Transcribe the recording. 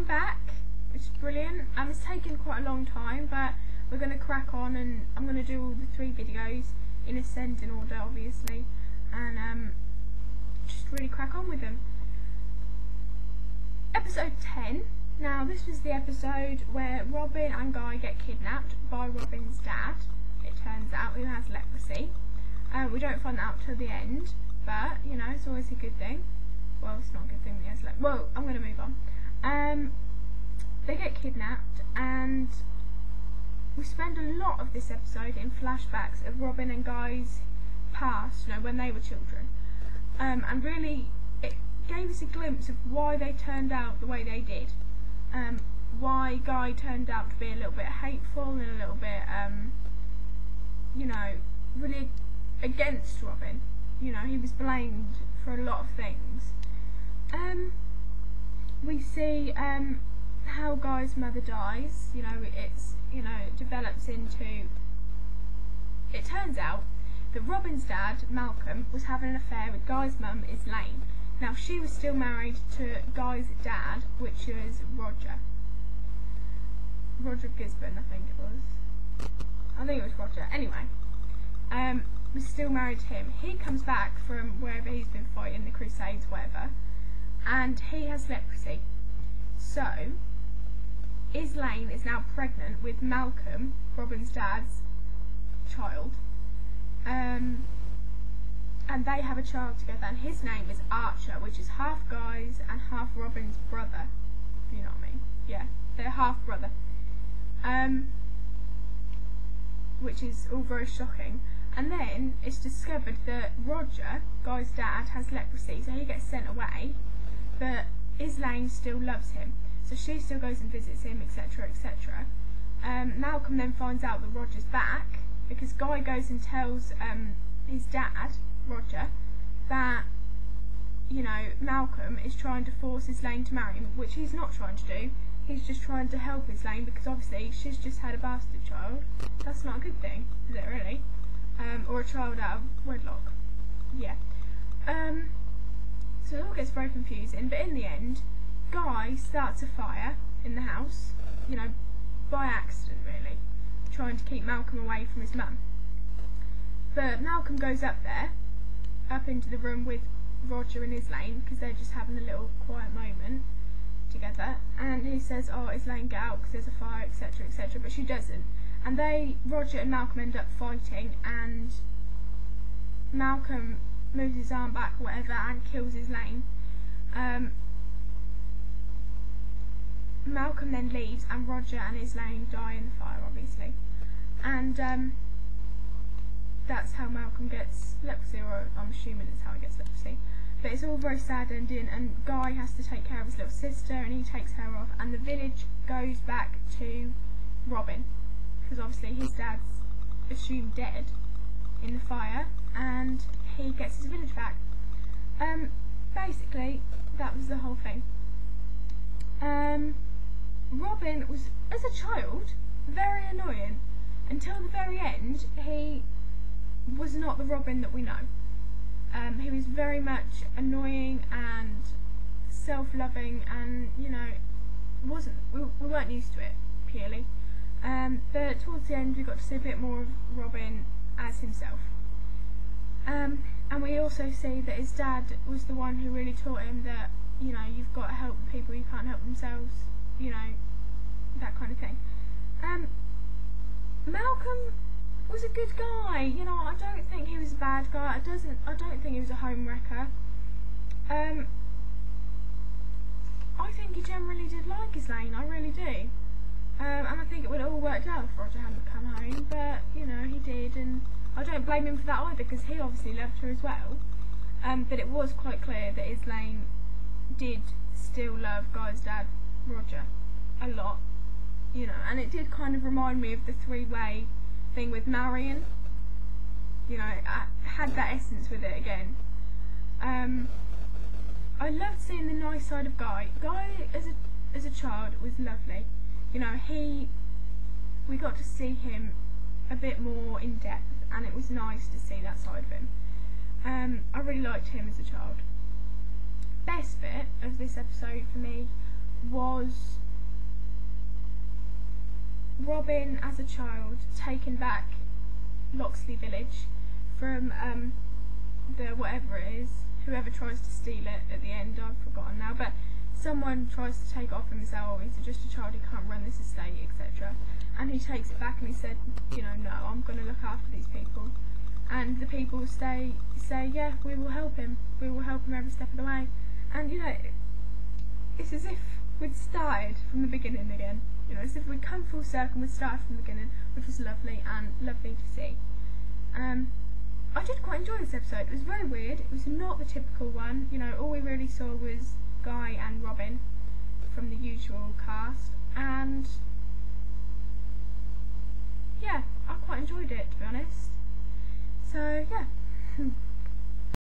I'm back, which is brilliant. It's taken quite a long time, but we're going to crack on, and I'm going to do all the 3 videos in ascending order, obviously, and just really crack on with them. Episode 10. Now, this was the episode where Robin and Guy get kidnapped by Robin's dad, it turns out, who has leprosy. We don't find that out till the end, but, you know, it's always a good thing. Well, it's not a good thing when he has leprosy. Well, I'm going to move on. They get kidnapped, and we spend a lot of this episode in flashbacks of Robin and Guy's past, you know, when they were children. And really, it gave us a glimpse of why they turned out the way they did. Why Guy turned out to be a little bit hateful and a little bit, you know, really against Robin. You know, he was blamed for a lot of things. We see how Guy's mother dies. You know, it develops into. It turns out that Robin's dad, Malcolm, was having an affair with Guy's mum, Elaine. Now, she was still married to Guy's dad, which is Roger Gisborne, I think it was. I think it was Roger. Anyway, was still married to him. He comes back from wherever he's been fighting, the Crusades, whatever, and he has leprosy. So, Elaine is now pregnant with Malcolm, Robin's dad's child, and they have a child together, and his name is Archer, which is half Guy's and half Robin's brother. Do you know what I mean? Yeah, they're half brother. Which is all very shocking. And then it's discovered that Roger, Guy's dad, has leprosy, so he gets sent away, but Elaine still loves him, so she still goes and visits him, etc, etc. Malcolm then finds out that Roger's back, because Guy goes and tells his dad, Roger, that, you know, Malcolm is trying to force Elaine to marry him, which he's not trying to do. He's just trying to help Elaine, because obviously she's just had a bastard child. That's not a good thing, is it really? Or a child out of wedlock. Yeah. So it all gets very confusing, but in the end, Guy starts a fire in the house, you know, by accident really, trying to keep Malcolm away from his mum. But Malcolm goes up there, up into the room with Roger and Elaine, because they're just having a little quiet moment together, and he says, oh, Elaine, get out because there's a fire, etc, etc, but she doesn't. And Roger and Malcolm end up fighting, and Malcolm moves his arm back or whatever and kills Elaine. Malcolm then leaves, and Roger and Elaine die in the fire, obviously. And that's how Malcolm gets leprosy, or I'm assuming it's how he gets leprosy. But it's all very sad ending, and Guy has to take care of his little sister, and he takes her off, and the village goes back to Robin, because obviously his dad's assumed dead in the fire, and he gets his village back. Basically, that was the whole thing. Robin was, as a child, very annoying. Until the very end, he was not the Robin that we know. He was very much annoying and self-loving, and, you know, we weren't used to it, purely. But towards the end we got to see a bit more of Robin as himself. And we also see that his dad was the one who really taught him that, you know, you've got to help people who can't help themselves, you know, that kind of thing. Malcolm was a good guy, you know, I don't think he was a bad guy, I don't think he was a home wrecker. I think he generally did like Elaine, I really do. And I think it would have all worked out if Roger hadn't come home, but, you know, he did, and I don't blame him for that either, because he obviously loved her as well. But it was quite clear that Elaine did still love Guy's dad, Roger, a lot, you know, and it did kind of remind me of the 3-way thing with Marion. You know, it had that essence with it again. I loved seeing the nice side of Guy. Guy, as a child, was lovely. You know, we got to see him a bit more in depth, and it was nice to see that side of him. I really liked him as a child. Best bit of this episode for me was Robin as a child taking back Locksley Village from the whatever it is, whoever tries to steal it at the end, I've forgotten now, but someone tries to take it off him and say, oh, he's just a child, he can't run this estate, etc. And he takes it back and he said, you know, no, I'm going to look after these people. And the people say, yeah, we will help him every step of the way. And, you know, it's as if we'd started from the beginning again. You know, as if we'd come full circle and we'd started from the beginning, which was lovely and lovely to see. I did quite enjoy this episode. It was very weird. It was not the typical one. You know, all we really saw was Guy and Robin from the usual cast, and yeah, I quite enjoyed it, to be honest. So yeah.